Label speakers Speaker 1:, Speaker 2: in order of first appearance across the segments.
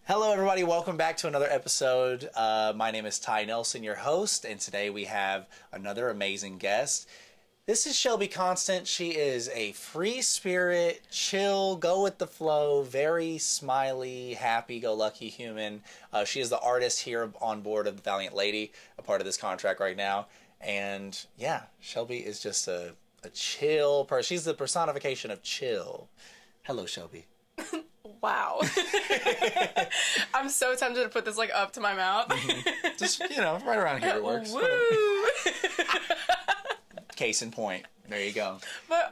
Speaker 1: Hello, everybody. Welcome back to another episode. My name is Ty Nelson, your host, and today we have another amazing guest. This is Shelby Constant. She is a free spirit, chill, go with the flow, very smiley, happy-go-lucky human. She is the artist here on board of the Valiant Lady, a part of this contract right now. And yeah, Shelby is just a chill person. She's the personification of chill. Hello, Shelby.
Speaker 2: Wow. I'm so tempted to put this up to my mouth.
Speaker 1: Mm-hmm. Just, right around here it works.
Speaker 2: Woo!
Speaker 1: Case in point. There you go.
Speaker 2: But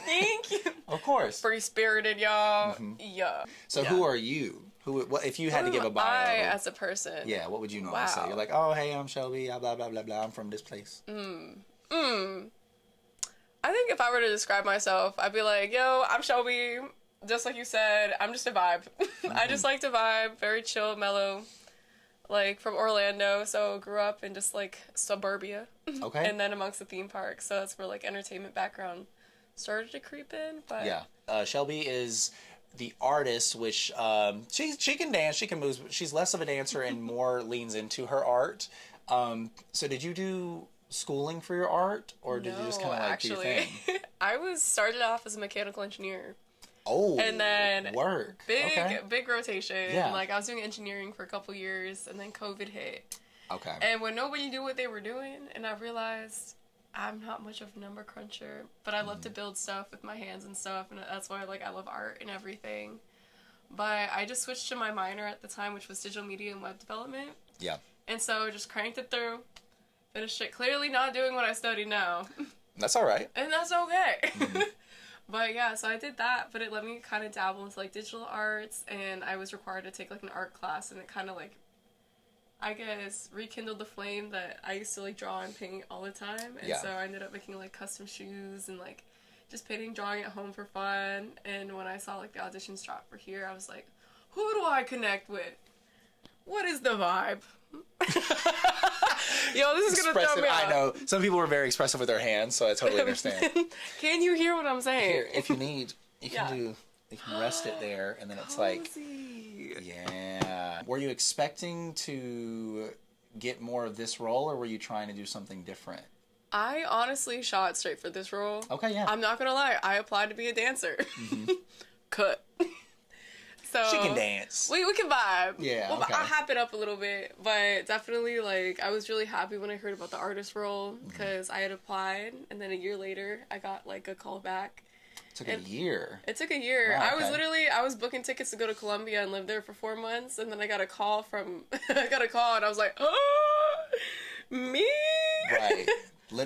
Speaker 2: thank you.
Speaker 1: Of course.
Speaker 2: Free spirited, y'all.
Speaker 1: Mm-hmm.
Speaker 2: Yeah.
Speaker 1: So
Speaker 2: yeah.
Speaker 1: Who are you? What if you had to give a bio?
Speaker 2: I as a person.
Speaker 1: Yeah, what would you normally say? You're like, oh, hey, I'm Shelby, blah, blah, blah, blah, I'm from this place.
Speaker 2: I think if I were to describe myself, I'd be like, yo, I'm Shelby. Just like you said, I'm just a vibe. Mm-hmm. I just like to vibe. Very chill, mellow. From Orlando, so grew up in just suburbia.
Speaker 1: Okay.
Speaker 2: And then amongst the theme parks, so that's where entertainment background started to creep in. But
Speaker 1: yeah, Shelby is the artist, which she can dance, she can move. She's less of a dancer and more leans into her art. So did you do schooling for your art, or did you just kind of do your thing?
Speaker 2: I started off as a mechanical engineer.
Speaker 1: Oh,
Speaker 2: and then
Speaker 1: work.
Speaker 2: Big rotation.
Speaker 1: Yeah.
Speaker 2: I was doing engineering for a couple years, and then COVID hit.
Speaker 1: Okay.
Speaker 2: And when nobody knew what they were doing, and I realized I'm not much of a number cruncher, but I love to build stuff with my hands and stuff, and that's why I love art and everything. But I just switched to my minor at the time, which was digital media and web development.
Speaker 1: Yeah.
Speaker 2: And so just cranked it through, finished it. Clearly not doing what I study now.
Speaker 1: That's all right.
Speaker 2: And that's okay. Mm-hmm. But yeah, so I did that, but it let me kind of dabble into digital arts, and I was required to take an art class, and it kind of I guess rekindled the flame that I used to draw and paint all the time. And so I ended up making custom shoes and just painting, drawing at home for fun. And when I saw the auditions drop for here, I was like, who do I connect with? What is the vibe? Yo, this is gonna throw me off.
Speaker 1: I know. Some people were very expressive with their hands, so I totally understand.
Speaker 2: Can you hear what I'm saying?
Speaker 1: Here, if you need, you can rest it there, and then it's
Speaker 2: Cozy.
Speaker 1: yeah. Were you expecting to get more of this role, or were you trying to do something different?
Speaker 2: I honestly shot straight for this role.
Speaker 1: Okay, yeah.
Speaker 2: I'm not gonna lie, I applied to be a dancer. Mm-hmm. Cut. So
Speaker 1: she can dance.
Speaker 2: We can vibe.
Speaker 1: Yeah,
Speaker 2: well,
Speaker 1: okay.
Speaker 2: I'll hap it up a little bit, but definitely I was really happy when I heard about the artist role because I had applied, and then a year later I got a call back.
Speaker 1: It took a year.
Speaker 2: It took a year.
Speaker 1: Wow,
Speaker 2: I was booking tickets to go to Colombia and live there for 4 months, and then I got a call and I was like, oh, me?
Speaker 1: Right. The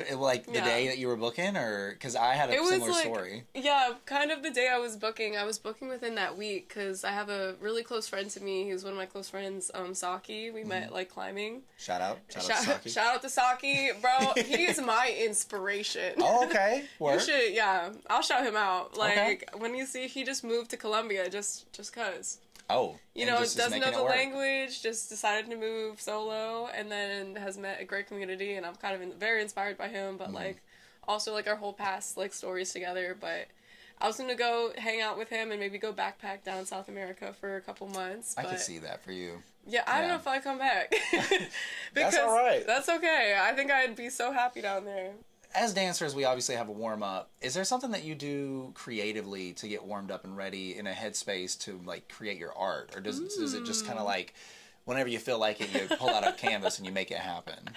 Speaker 1: day that you were booking, or because I had a similar story.
Speaker 2: Yeah, kind of the day I was booking. I was booking within that week because I have a really close friend to me. He's one of my close friends, Saki. We met climbing.
Speaker 1: Shout out to Saki.
Speaker 2: Shout out to Saki, bro. He is my inspiration.
Speaker 1: Oh, okay.
Speaker 2: You should, I'll shout him out.
Speaker 1: Okay.
Speaker 2: When you see he just moved to Colombia just cause.
Speaker 1: Oh,
Speaker 2: doesn't know the language, just decided to move solo, and then has met a great community, and I'm kind of very inspired by him, but also our whole past stories together. But I was gonna go hang out with him and maybe go backpack down South America for a couple months.
Speaker 1: I could see that for you.
Speaker 2: Yeah, I don't know if I come back.
Speaker 1: That's all right.
Speaker 2: That's okay. I think I'd be so happy down there.
Speaker 1: As dancers, we obviously have a warm-up. Is there something that you do creatively to get warmed up and ready in a headspace to, create your art? Or does it just kind of whenever you feel like it, you pull out a canvas and you make it happen?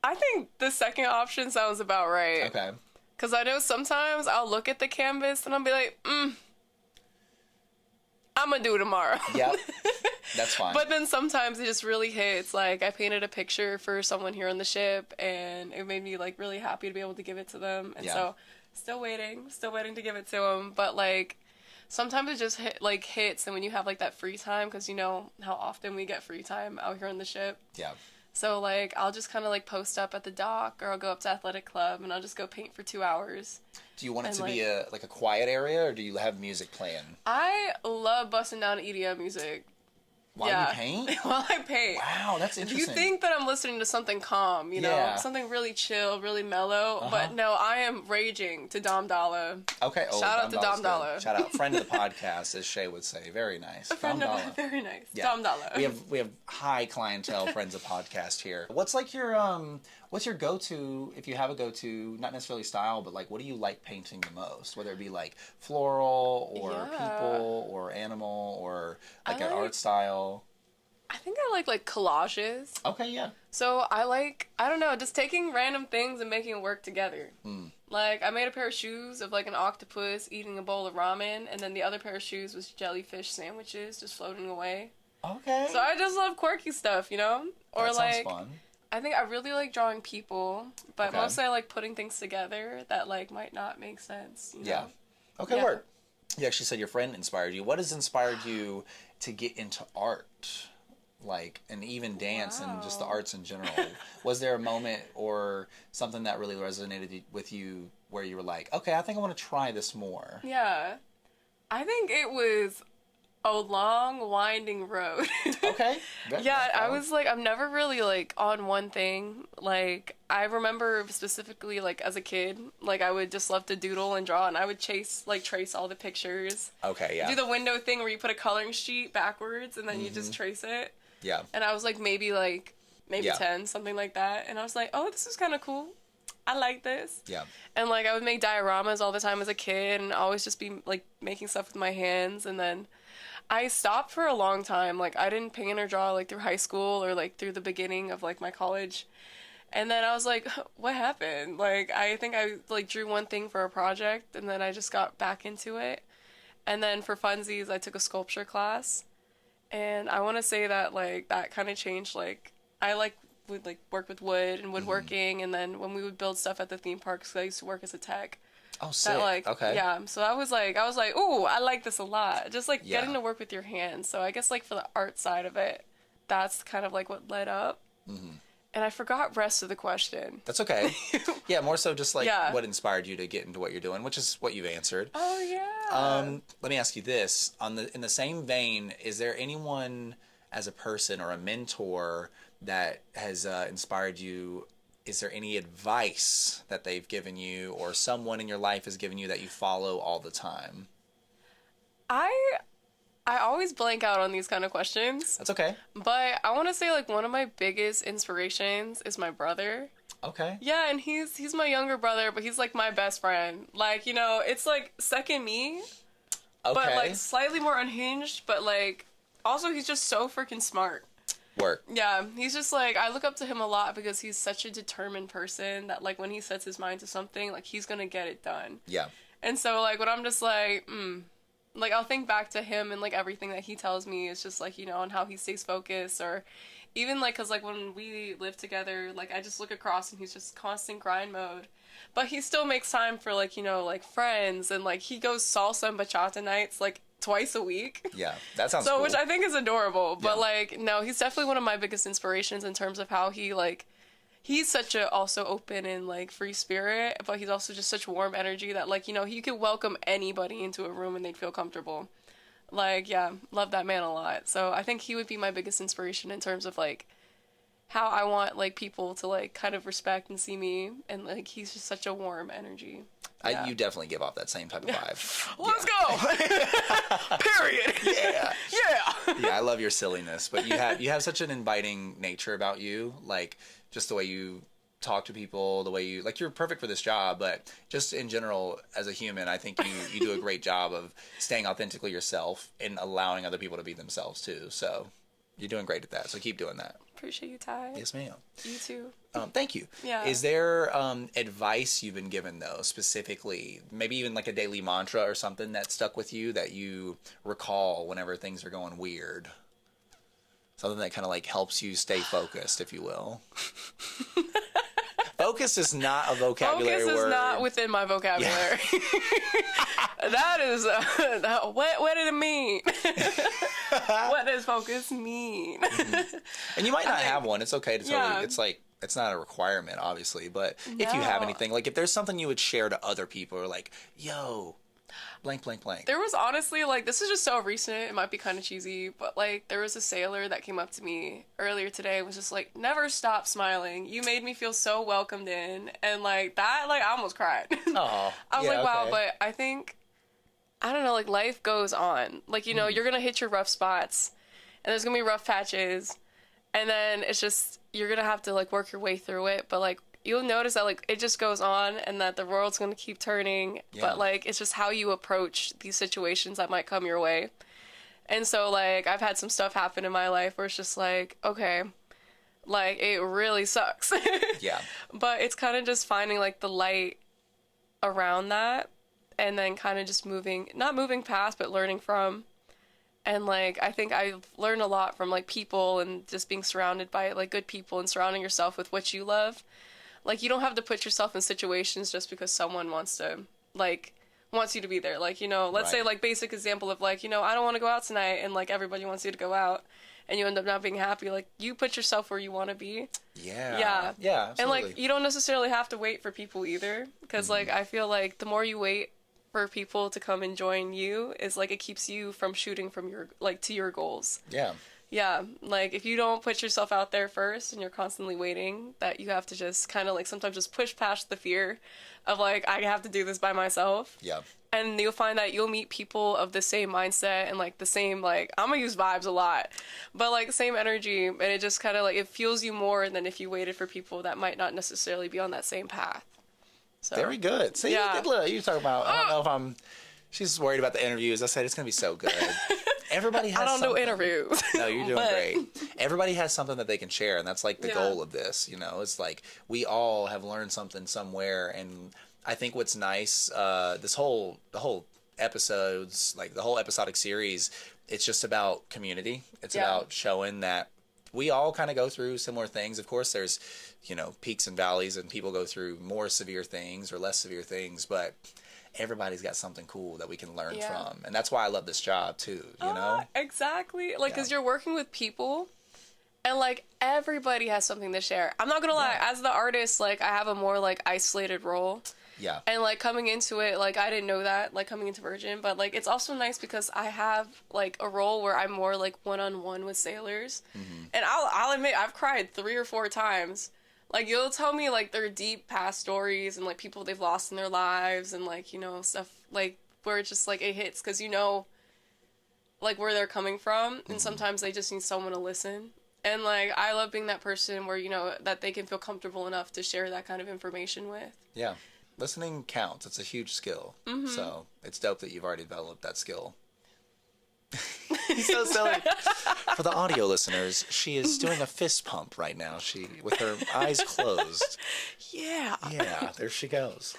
Speaker 2: I think the second option sounds about right.
Speaker 1: Okay.
Speaker 2: Because I know sometimes I'll look at the canvas and I'll be like, I'm going to do it tomorrow.
Speaker 1: Yep. That's fine.
Speaker 2: But then sometimes it just really hits. I painted a picture for someone here on the ship, and it made me really happy to be able to give it to them. And so still waiting to give it to them. But sometimes it just hits, and when you have that free time, because you know how often we get free time out here on the ship.
Speaker 1: Yeah.
Speaker 2: So I'll just kind of post up at the dock, or I'll go up to athletic club and I'll just go paint for 2 hours.
Speaker 1: Do you want it to be a quiet area, or do you have music playing?
Speaker 2: I love busting down EDM music.
Speaker 1: While you paint?
Speaker 2: While I paint.
Speaker 1: Wow, that's interesting.
Speaker 2: You think that I'm listening to something calm, you know, something really chill, really mellow, but no, I am raging to Dom Dalla.
Speaker 1: Okay,
Speaker 2: shout out to Dom Dalla.
Speaker 1: Shout out, friend of the podcast, as Shay would say. Very nice.
Speaker 2: Dom Dalla. Very nice. Yeah. Dom Dalla.
Speaker 1: We have high clientele friends of podcast here. What's like your what's your go-to, if you have a go-to, not necessarily style, but like what do you like painting the most? Whether it be like floral or people or animal or like an art style.
Speaker 2: I think I like collages.
Speaker 1: Okay, yeah.
Speaker 2: So I don't know, just taking random things and making it work together. Like, I made a pair of shoes of like an octopus eating a bowl of ramen, and then the other pair of shoes was jellyfish sandwiches just floating away.
Speaker 1: Okay.
Speaker 2: So I just love quirky stuff, you know? Or
Speaker 1: that
Speaker 2: like,
Speaker 1: sounds fun.
Speaker 2: I think I really like drawing people, but mostly I like putting things together that like might not make sense. You know?
Speaker 1: Yeah. Okay, work. You actually said your friend inspired you. What has inspired you to get into art? Like, and even dance and just the arts in general. Was there a moment or something that really resonated with you where you were like, okay, I think I want to try this more?
Speaker 2: Yeah. I think it was a long, winding road.
Speaker 1: Okay.
Speaker 2: Yeah, I was like, I'm never really like on one thing. Like, I remember specifically like as a kid, like I would just love to doodle and draw, and I would trace all the pictures.
Speaker 1: Okay, yeah.
Speaker 2: Do the window thing where you put a coloring sheet backwards and then you just trace it.
Speaker 1: Yeah.
Speaker 2: And I was like maybe 10, something like that. And I was like, oh, this is kind of cool. I like this.
Speaker 1: Yeah.
Speaker 2: And like I would make dioramas all the time as a kid and always just be like making stuff with my hands. And then I stopped for a long time. Like I didn't paint or draw like through high school or like through the beginning of like my college. And then I was like, what happened? Like I think I like drew one thing for a project and then I just got back into it. And then for funsies, I took a sculpture class. And I want to say that, like, that kind of changed, like, I, would, work with wood and woodworking, and then when we would build stuff at the theme parks, 'cause I used to work as a tech.
Speaker 1: Oh, sick. Okay.
Speaker 2: Yeah, so I was like, ooh, I like this a lot. Just, getting to work with your hands. So I guess, for the art side of it, that's kind of, what led up. And I forgot rest of the question.
Speaker 1: That's okay. Yeah, more so just what inspired you to get into what you're doing, which is what you've answered.
Speaker 2: Oh yeah.
Speaker 1: Let me ask you this: in the same vein, is there anyone as a person or a mentor that has inspired you? Is there any advice that they've given you, or someone in your life has given you that you follow all the time?
Speaker 2: I always blank out on these kind of questions.
Speaker 1: That's okay.
Speaker 2: But I want to say, one of my biggest inspirations is my brother.
Speaker 1: Okay.
Speaker 2: Yeah, and he's my younger brother, but he's, my best friend. It's, second me.
Speaker 1: Okay.
Speaker 2: But, slightly more unhinged, but, also he's just so freaking smart.
Speaker 1: Work.
Speaker 2: Yeah, he's just, I look up to him a lot because he's such a determined person that, when he sets his mind to something, he's gonna get it done.
Speaker 1: Yeah.
Speaker 2: And so, when I'm just I'll think back to him and, everything that he tells me. It's just, on how he stays focused. Or even, because, when we live together, I just look across and he's just constant grind mode. But he still makes time for, friends. And, he goes salsa and bachata nights, twice a week.
Speaker 1: Yeah, that sounds cool.
Speaker 2: Which I think is adorable. But, no, he's definitely one of my biggest inspirations in terms of how he, he's such a also open and free spirit, but he's also just such warm energy that he could welcome anybody into a room and they'd feel comfortable. Yeah, love that man a lot. So I think he would be my biggest inspiration in terms of how I want people to kind of respect and see me, and he's just such a warm energy. Yeah.
Speaker 1: You definitely give off that same type of vibe.
Speaker 2: Let's go. Period.
Speaker 1: Yeah.
Speaker 2: Yeah.
Speaker 1: Yeah, I love your silliness, but you have such an inviting nature about you, just the way you talk to people, the way you you're perfect for this job, but just in general as a human, I think you do a great job of staying authentically yourself and allowing other people to be themselves too. So you're doing great at that. So keep doing that.
Speaker 2: Appreciate you, Ty.
Speaker 1: Yes, ma'am.
Speaker 2: You too.
Speaker 1: Thank you.
Speaker 2: Yeah.
Speaker 1: Is there advice you've been given though, specifically, maybe even a daily mantra or something that stuck with you that you recall whenever things are going weird? Something that kind of helps you stay focused, if you will. Focus is not a vocabulary word.
Speaker 2: Focus is not within my vocabulary. Yeah. That is, what did it mean? What does focus mean?
Speaker 1: Mm-hmm. And you might not have one. It's okay to tell you. It's not a requirement, obviously. But if you have anything, if there's something you would share to other people, or yo, blank, blank, blank.
Speaker 2: There was honestly, like, this is just so recent, it might be kind of cheesy, but, like, there was a sailor that came up to me earlier today, was just like, never stop smiling. You made me feel so welcomed in. And, like, that, like, I almost cried.
Speaker 1: Oh,
Speaker 2: I was like, wow, but I think, I don't know, like, life goes on. Like, you know, you're gonna hit your rough spots, and there's gonna be rough patches, and then it's just, you're gonna have to, like, work your way through it, but, like, you'll notice that, like, it just goes on and that the world's going to keep turning. Yeah. But, like, it's just how you approach these situations that might come your way. And so, like, I've had some stuff happen in my life where it's just like, okay, like, it really sucks.
Speaker 1: Yeah.
Speaker 2: But it's kind of just finding, like, the light around that and then kind of just not moving past, but learning from. And, like, I think I've learned a lot from, like, people and just being surrounded by, like, good people and surrounding yourself with what you love. Like, you don't have to put yourself in situations just because someone wants you to be there. Like, you know, let's say, like, basic example of, like, you know, I don't want to go out tonight, and, like, everybody wants you to go out, and you end up not being happy. Like, you put yourself where you want to be.
Speaker 1: Yeah.
Speaker 2: Yeah.
Speaker 1: Yeah, absolutely.
Speaker 2: And, like, you don't necessarily have to wait for people either, because, like, I feel like the more you wait for people to come and join you is, like, it keeps you from shooting from your, like, to your goals.
Speaker 1: Yeah.
Speaker 2: Yeah, like, if you don't put yourself out there first and you're constantly waiting, that you have to just kind of, like, sometimes just push past the fear of, like, I have to do this by myself.
Speaker 1: Yeah.
Speaker 2: And you'll find that you'll meet people of the same mindset and, like, the same, like, I'm gonna use vibes a lot, but, like, same energy, and it just kind of, like, it fuels you more than if you waited for people that might not necessarily be on that same path. So,
Speaker 1: very good. See,
Speaker 2: yeah.
Speaker 1: look, you talking about, I don't know if I'm, she's worried about the interviews. I said, it's going to be so good. Everybody has
Speaker 2: I don't do
Speaker 1: something.
Speaker 2: interviews.
Speaker 1: No, you're doing great. Everybody has something that they can share, and that's like the goal of this, you know. It's like we all have learned something somewhere, and I think what's nice, the whole episodes, like the whole episodic series, it's just about community. It's about showing that we all kind of go through similar things. Of course, there's, you know, peaks and valleys, and people go through more severe things or less severe things, but everybody's got something cool that we can learn from. And that's why I love this job too, you know?
Speaker 2: Exactly. Like, because you're working with people and, like, everybody has something to share. I'm not gonna lie, as the artist, like, I have a more, like, isolated role.
Speaker 1: Yeah.
Speaker 2: And, like, coming into it, like, I didn't know that, like, coming into Virgin, but, like, it's also nice because I have, like, a role where I'm more, like, one-on-one with sailors. Mm-hmm. And I'll admit, I've cried 3 or 4 times. Like, you'll tell me, like, their deep past stories and, like, people they've lost in their lives and, like, you know, stuff, like, where it's just, like, it hits because you know, like, where they're coming from, and sometimes they just need someone to listen. And, like, I love being that person where, you know, that they can feel comfortable enough to share that kind of information with.
Speaker 1: Yeah. Listening counts. It's a huge skill. Mm-hmm. So it's dope that you've already developed that skill. He's so silly. For the audio listeners, she is doing a fist pump right now. She, with her eyes closed.
Speaker 2: Yeah.
Speaker 1: Yeah, there she goes.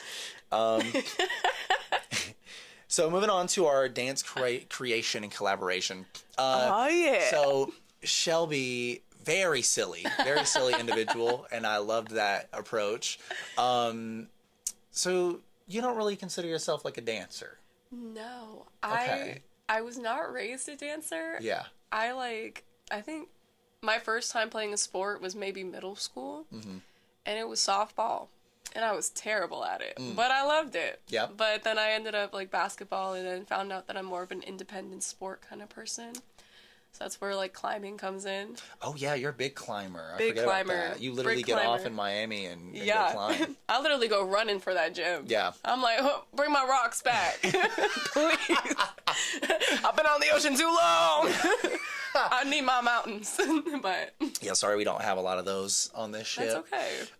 Speaker 1: So moving on to our dance creation and collaboration. So Shelby, very silly individual, and I loved that approach. So you don't really consider yourself like a dancer?
Speaker 2: No.
Speaker 1: Okay.
Speaker 2: I was not raised a dancer.
Speaker 1: Yeah.
Speaker 2: I think my first time playing a sport was maybe middle school, and it was softball, and I was terrible at it, but I loved it. Yeah. But then I ended up like basketball, and then found out that I'm more of an independent sport kind of person. So that's where, like, climbing comes in. Oh, yeah, you're a big climber. I forget about that. You literally get off in Miami and go climb. I literally go running for that gym. Yeah. I'm like, oh, bring my rocks back. Please. I've been on the ocean too long. I need my mountains. But yeah, sorry we don't have a lot of those on this ship. That's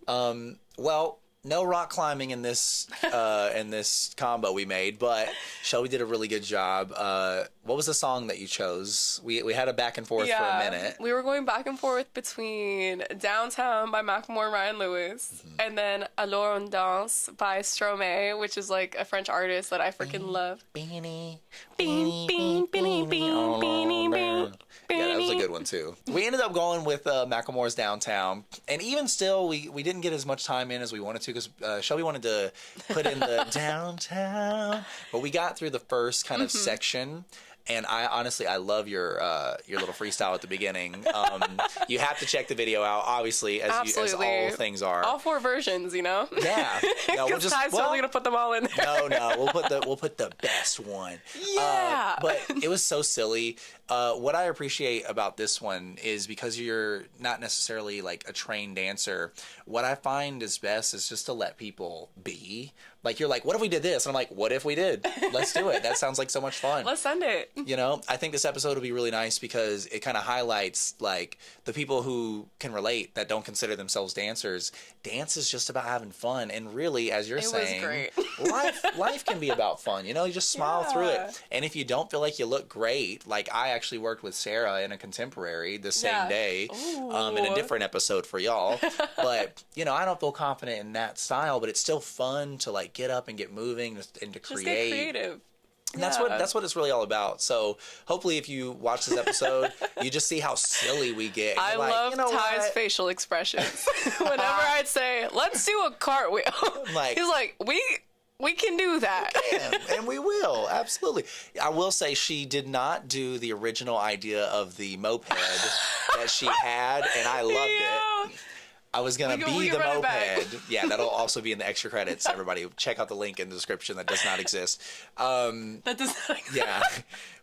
Speaker 2: okay. Well, no rock climbing in this combo we made, but Shelby did a really good job. What was the song that you chose? We had a back and forth for a minute. We were going back and forth between Downtown by Macklemore and Ryan Lewis, and then Alors on Danse by Stromae, which is like a French artist that I freaking love. Beanie, beanie, beanie, beanie, beanie, beanie. Yeah, that was a good one too. We ended up going with Macklemore's Downtown, and even still, we didn't get as much time in as we wanted to because Shelby wanted to put in the downtown, but we got through the first kind of section,
Speaker 1: And I honestly, I love your little freestyle at the beginning. You have to check the video out, obviously, as all things are.
Speaker 2: All 4 versions, you know.
Speaker 1: Yeah. No,
Speaker 2: Because Ty's totally gonna put them all in there.
Speaker 1: No, we'll put the best one.
Speaker 2: Yeah.
Speaker 1: But it was so silly. What I appreciate about this one is because you're not necessarily like a trained dancer. What I find is best is just to let people be. Like, you're like, what if we did this? And I'm like, what if we did? Let's do it. That sounds like so much fun.
Speaker 2: Let's send it.
Speaker 1: You know, I think this episode will be really nice because it kind of highlights, like, the people who can relate that don't consider themselves dancers. Dance is just about having fun. And really, as you're saying,
Speaker 2: was great.
Speaker 1: life can be about fun. You know, you just smile through it. And if you don't feel like you look great, like I actually worked with Sarah in a contemporary the same day in a different episode for y'all. But, you know, I don't feel confident in that style, but it's still fun to, like, get up and get moving and to create.
Speaker 2: Just get creative.
Speaker 1: And that's what it's really all about. So hopefully if you watch this episode, you just see how silly we get.
Speaker 2: I love Ty's facial expressions. Whenever I'd say, let's do a cartwheel, he's like, we can do that.
Speaker 1: We can, and we will. Absolutely. I will say she did not do the original idea of the moped that she had, and I loved it. I was going to be the moped. Yeah, that'll also be in the extra credits, everybody. Check out the link in the description. That does not exist.
Speaker 2: That does not exist.
Speaker 1: Yeah.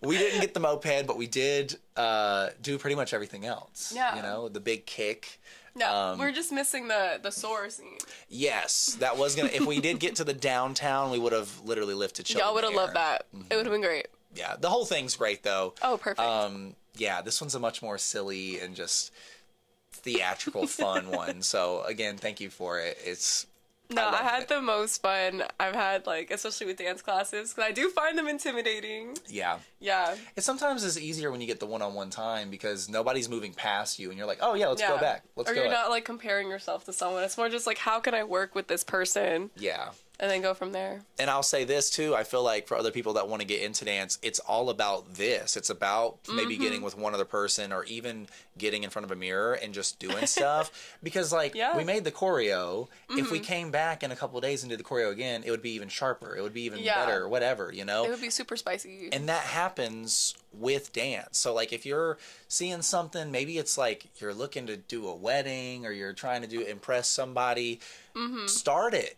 Speaker 1: We didn't get the moped, but we did do pretty much everything else.
Speaker 2: Yeah.
Speaker 1: You know, the big kick.
Speaker 2: Yeah, we're just missing the soar scene.
Speaker 1: Yes, that was going to... If we did get to the downtown, we would have literally lifted children.
Speaker 2: Y'all would have loved that. Mm-hmm. It would have been great.
Speaker 1: Yeah, the whole thing's great, though.
Speaker 2: Oh, perfect.
Speaker 1: Yeah, this one's a much more silly and just... theatrical fun one. So again, thank you for it. I had
Speaker 2: the most fun I've had, like, especially with dance classes, because I do find them intimidating.
Speaker 1: Yeah. It sometimes is easier when you get the one-on-one time because nobody's moving past you and you're like, oh yeah, let's go back. Or
Speaker 2: you're not like comparing yourself to someone. It's more just like, how can I work with this person?
Speaker 1: Yeah.
Speaker 2: And then go from there.
Speaker 1: And I'll say this too, I feel like for other people that want to get into dance, it's all about this. It's about maybe getting with one other person or even getting in front of a mirror and just doing stuff. Because like we made the choreo. If we came back in a couple of days and did the choreo again, it would be even sharper. It would be even better, whatever, you know?
Speaker 2: It would be super spicy.
Speaker 1: And that happens with dance. So like if you're seeing something, maybe it's like you're looking to do a wedding or you're trying to impress somebody, start it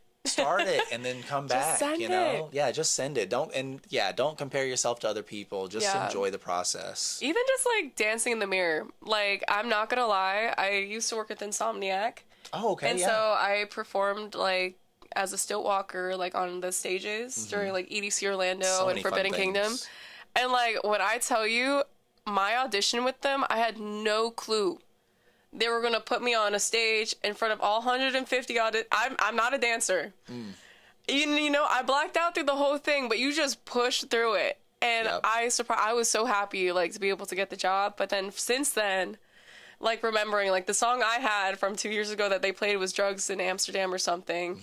Speaker 1: and then come back, you know? Yeah, just send it. Don't compare yourself to other people. Just enjoy the process.
Speaker 2: Even just like dancing in the mirror. Like, I'm not gonna lie, I used to work with Insomniac.
Speaker 1: Oh, okay.
Speaker 2: And so I performed like as a stilt walker, like on the stages during like EDC Orlando and Forbidden Kingdom. And like, when I tell you, my audition with them, I had no clue they were gonna put me on a stage in front of all 150 I'm not a dancer. You know, I blacked out through the whole thing, but you just pushed through it, and I was so happy like to be able to get the job. But then since then, like remembering like the song I had from 2 years ago that they played was "Drugs in Amsterdam" or something.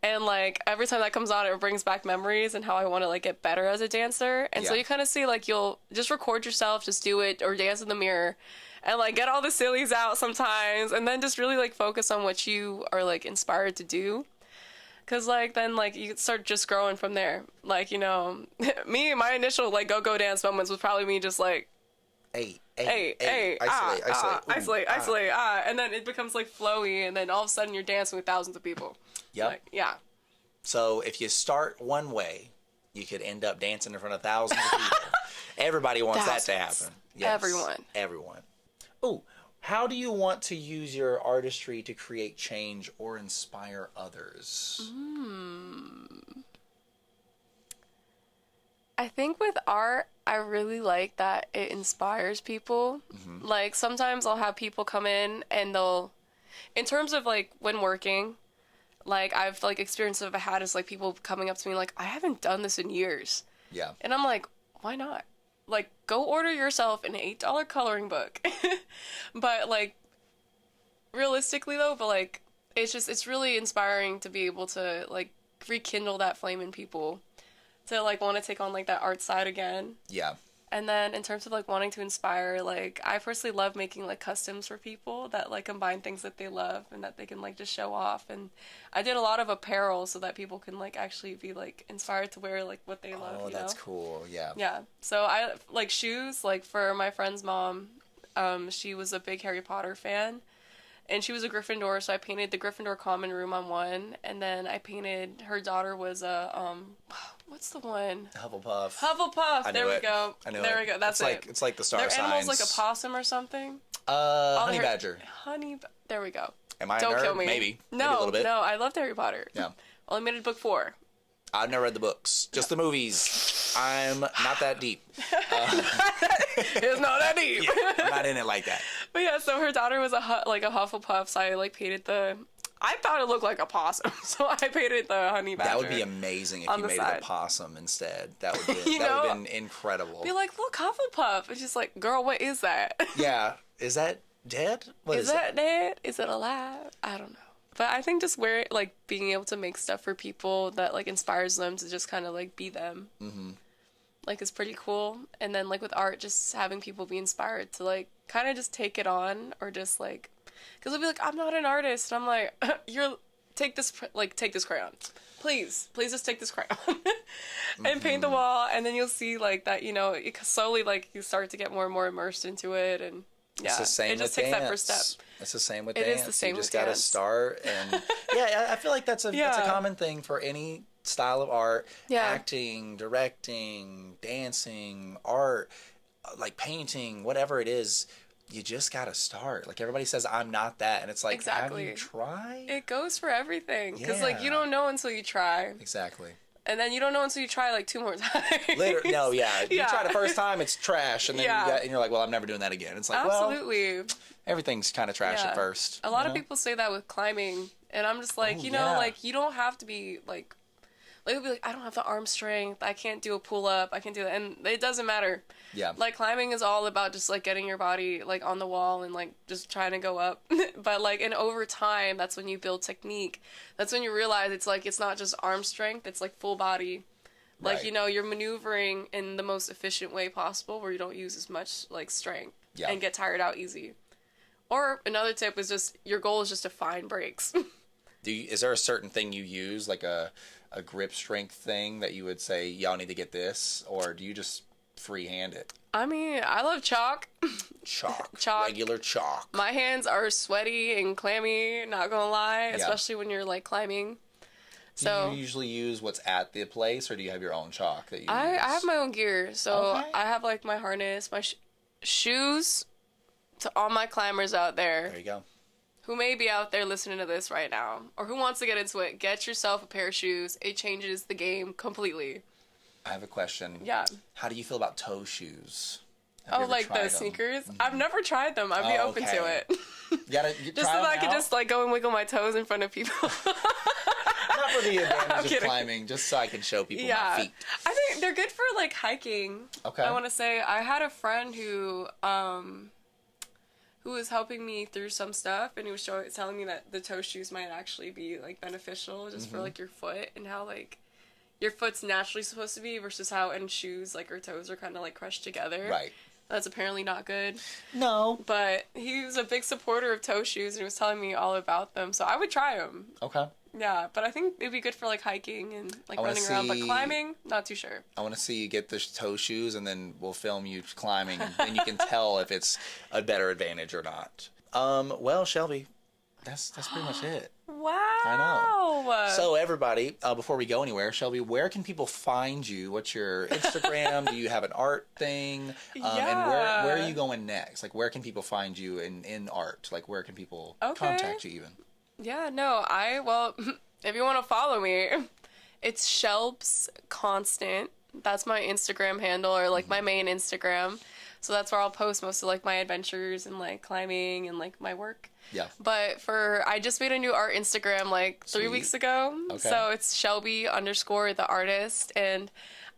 Speaker 2: And like every time that comes on, it brings back memories and how I want to like get better as a dancer. And so you kind of see like you'll just record yourself, just do it or dance in the mirror. And, like, get all the sillies out sometimes. And then just really, like, focus on what you are, like, inspired to do. Because, like, then, like, you start just growing from there. Like, you know, my initial, like, go-go dance moments was probably me just, like... Isolate. And then it becomes, like, flowy. And then all of a sudden you're dancing with thousands of people.
Speaker 1: Yep.
Speaker 2: Like, yeah.
Speaker 1: So if you start one way, you could end up dancing in front of thousands of people. Everybody wants that to happen. Yes. Everyone. Oh, how do you want to use your artistry to create change or inspire others?
Speaker 2: I think with art, I really like that it inspires people. Like, sometimes I'll have people come in and they'll, in terms of, like, when working, like, I've, like, experience I've had is, like, people coming up to me like, I haven't done this in years.
Speaker 1: Yeah.
Speaker 2: And I'm like, why not? Like, go order yourself an $8 coloring book. But, like, realistically, though, like, it's really inspiring to be able to, like, rekindle that flame in people. To, like, want to take on, like, that art side again.
Speaker 1: Yeah.
Speaker 2: And then in terms of like wanting to inspire, like I personally love making like customs for people that like combine things that they love and that they can like just show off. And I did a lot of apparel so that people can like actually be like inspired to wear like what they love.
Speaker 1: Oh, that's cool. Yeah.
Speaker 2: Yeah. So I like shoes, like for my friend's mom, she was a big Harry Potter fan. And she was a Gryffindor, so I painted the Gryffindor common room on one, and then I painted her daughter was a what's the one?
Speaker 1: Hufflepuff.
Speaker 2: Hufflepuff. There we go.
Speaker 1: I knew
Speaker 2: there
Speaker 1: it.
Speaker 2: we go. That's it.
Speaker 1: It's like the star
Speaker 2: Their
Speaker 1: signs.
Speaker 2: animal's like a possum or something.
Speaker 1: Honey badger.
Speaker 2: There we go.
Speaker 1: Am I a
Speaker 2: Don't
Speaker 1: nerd?
Speaker 2: kill me.
Speaker 1: Maybe.
Speaker 2: No,
Speaker 1: Maybe a little bit.
Speaker 2: no. I loved Harry Potter.
Speaker 1: Yeah.
Speaker 2: Only made it book 4.
Speaker 1: I've never read the books, just the movies. I'm not that deep.
Speaker 2: It's not that deep.
Speaker 1: Yeah, I'm not in it like that.
Speaker 2: But yeah, so her daughter was a Hufflepuff, so I like painted I thought it looked like a possum, so I painted the honey badger.
Speaker 1: That would be amazing if you made it a possum instead. That would be that would have been incredible.
Speaker 2: Be like, look, Hufflepuff. It's just like, girl, what is that?
Speaker 1: Yeah, is that dead? What
Speaker 2: is that dead? Is it alive? I don't know. But I think just being able to make stuff for people that like inspires them to just kind of like be them. Mm-hmm. Like is pretty cool. And then like with art, just having people be inspired to like kind of just take it on or just like, because they'll be like, I'm not an artist. And I'm like, take this crayon. Please just take this crayon and paint the wall. And then you'll see like that, you know, it slowly like you start to get more and more immersed into it. And yeah,
Speaker 1: it's the same
Speaker 2: it just
Speaker 1: with
Speaker 2: takes
Speaker 1: dance.
Speaker 2: that first step.
Speaker 1: It's the same with
Speaker 2: dance.
Speaker 1: It
Speaker 2: is the same
Speaker 1: you just
Speaker 2: with
Speaker 1: got to
Speaker 2: dance.
Speaker 1: start. And yeah, I feel like that's a common thing for any style of art.
Speaker 2: Yeah.
Speaker 1: Acting, directing, dancing, art, like painting, whatever it is. You just got to start. Like everybody says, I'm not that. And it's like,
Speaker 2: exactly.
Speaker 1: Have you tried?
Speaker 2: It goes for everything. Because like you
Speaker 1: Yeah.
Speaker 2: don't know until you try.
Speaker 1: Exactly.
Speaker 2: And then you don't know until you try like 2 more times.
Speaker 1: Later, no, yeah. You
Speaker 2: Yeah.
Speaker 1: try the first time, it's trash. And then
Speaker 2: Yeah.
Speaker 1: and you're like, well, I'm never doing that again. It's like,
Speaker 2: Absolutely.
Speaker 1: well, everything's kind of trash
Speaker 2: Yeah.
Speaker 1: at first.
Speaker 2: A lot of people say that with climbing. And I'm just like,
Speaker 1: Oh,
Speaker 2: you know,
Speaker 1: yeah.
Speaker 2: like you don't have to be like they'll be like, I don't have the arm strength. I can't do a pull up. I can't do that. And it doesn't matter.
Speaker 1: Yeah.
Speaker 2: Like climbing is all about just like getting your body like on the wall and like just trying to go up. But like, and over time, that's when you build technique. That's when you realize it's like, it's not just arm strength. It's like full body. Like,
Speaker 1: Right.
Speaker 2: you know, you're maneuvering in the most efficient way possible where you don't use as much like strength and get tired out easy. Or another tip is just, your goal is just to find breaks.
Speaker 1: Is there a certain thing you use, like a grip strength thing that you would say, y'all need to get this? Or do you just freehand it?
Speaker 2: I mean, I love chalk.
Speaker 1: Chalk.
Speaker 2: Chalk.
Speaker 1: Regular chalk.
Speaker 2: My hands are sweaty and clammy, not gonna lie, especially when you're like climbing.
Speaker 1: Do
Speaker 2: So
Speaker 1: you usually use what's at the place, or do you have your own chalk that you
Speaker 2: I
Speaker 1: use?
Speaker 2: have my own gear. So
Speaker 1: Okay.
Speaker 2: I have like my harness, my shoes to all my climbers out there.
Speaker 1: There you go.
Speaker 2: Who may be out there listening to this right now, or who wants to get into it, get yourself a pair of shoes. It changes the game completely.
Speaker 1: I have a question.
Speaker 2: Yeah.
Speaker 1: How do you feel about toe shoes? Have you
Speaker 2: Oh,
Speaker 1: ever
Speaker 2: like
Speaker 1: tried
Speaker 2: the
Speaker 1: them?
Speaker 2: sneakers? I've never tried them. I'd be open to
Speaker 1: okay.
Speaker 2: it.
Speaker 1: You gotta
Speaker 2: Just
Speaker 1: try
Speaker 2: so that
Speaker 1: them
Speaker 2: I could
Speaker 1: out?
Speaker 2: just like go and wiggle my toes in front of people.
Speaker 1: Not for the
Speaker 2: I'm
Speaker 1: advantage of
Speaker 2: kidding.
Speaker 1: climbing, just so I can show people
Speaker 2: Yeah.
Speaker 1: my feet.
Speaker 2: I think they're good for like hiking.
Speaker 1: Okay.
Speaker 2: I want to say I had a friend who was helping me through some stuff, and he was telling me that the toe shoes might actually be like beneficial just for like your foot and how like your foot's naturally supposed to be versus how in shoes like our toes are kind of like crushed together.
Speaker 1: Right.
Speaker 2: That's apparently not good.
Speaker 1: No.
Speaker 2: But he was a big supporter of toe shoes and he was telling me all about them, so I would try them.
Speaker 1: Okay.
Speaker 2: Yeah, but I think it'd be good for like hiking and like
Speaker 1: I wanna
Speaker 2: running around, but
Speaker 1: see-
Speaker 2: climbing, not too sure.
Speaker 1: I want to see you get the toe shoes, and then we'll film you climbing, and then you can tell if it's a better advantage or not. Well, Shelby, that's pretty much it.
Speaker 2: Wow.
Speaker 1: I know. So everybody, before we go anywhere, Shelby, where can people find you? What's your Instagram? Do you have an art thing? And where are you going next? Like, where can people find you in art? Like, where can people contact you even?
Speaker 2: Yeah, no, well, if you want to follow me, it's Shelbs Constant. That's my Instagram handle, or like my main Instagram. So that's where I'll post most of like my adventures and like climbing and like my work.
Speaker 1: Yeah.
Speaker 2: But I just made a new art Instagram like 3
Speaker 1: Sweet.
Speaker 2: weeks ago.
Speaker 1: Okay.
Speaker 2: So it's Shelby _ the artist. And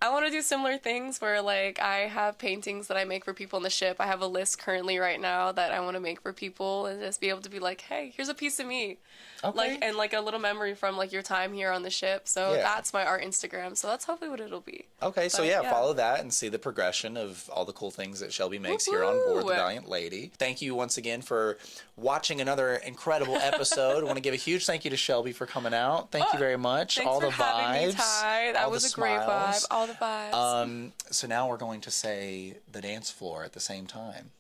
Speaker 2: I want to do similar things where, like, I have paintings that I make for people on the ship. I have a list currently right now that I want to make for people and just be able to be like, hey, here's a piece of me.
Speaker 1: Okay.
Speaker 2: Like, and, like, a little memory from, like, your time here on the ship. So that's my art Instagram. So that's hopefully what it'll be.
Speaker 1: Okay, so yeah, follow that and see the progression of all the cool things that Shelby makes here on board the Valiant Lady. Thank you once again for watching another incredible episode. I want to give a huge thank you to Shelby for coming out. Thank you very much.
Speaker 2: Thanks
Speaker 1: all
Speaker 2: for
Speaker 1: the
Speaker 2: having
Speaker 1: vibes.
Speaker 2: Me, Ty. That was a great vibe. All the vibes.
Speaker 1: So now we're going to say the dance floor at the same time.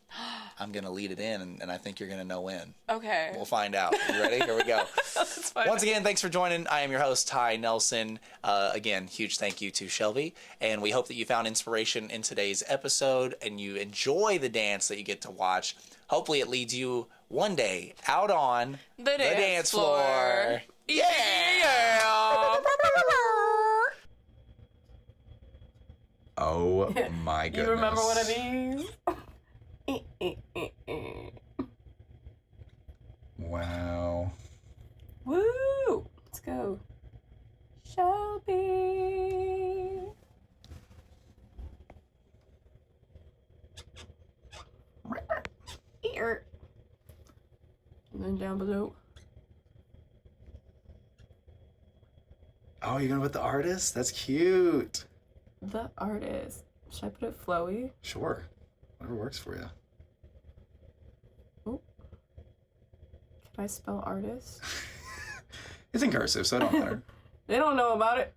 Speaker 1: I'm going to lead it in, and I think you're going to know when.
Speaker 2: Okay.
Speaker 1: We'll find out. You ready? Here we go. Once again, thanks for joining. I am your host, Ty Nelson. Again, huge thank you to Shelby. And we hope that you found inspiration in today's episode and you enjoy the dance that you get to watch. Hopefully it leads you one day out on
Speaker 2: the dance floor.
Speaker 1: Yeah! Oh my goodness.
Speaker 2: You remember one of these?
Speaker 1: Wow.
Speaker 2: Woo! Let's go. Shelby. Here. And then down below.
Speaker 1: Oh, you're gonna put the artist? That's cute.
Speaker 2: The artist. Should I put it flowy?
Speaker 1: Sure. Whatever works for you.
Speaker 2: Oh. Can I spell artist?
Speaker 1: It's in cursive, so it don't matter.
Speaker 2: They don't know about it.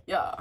Speaker 2: Yeah.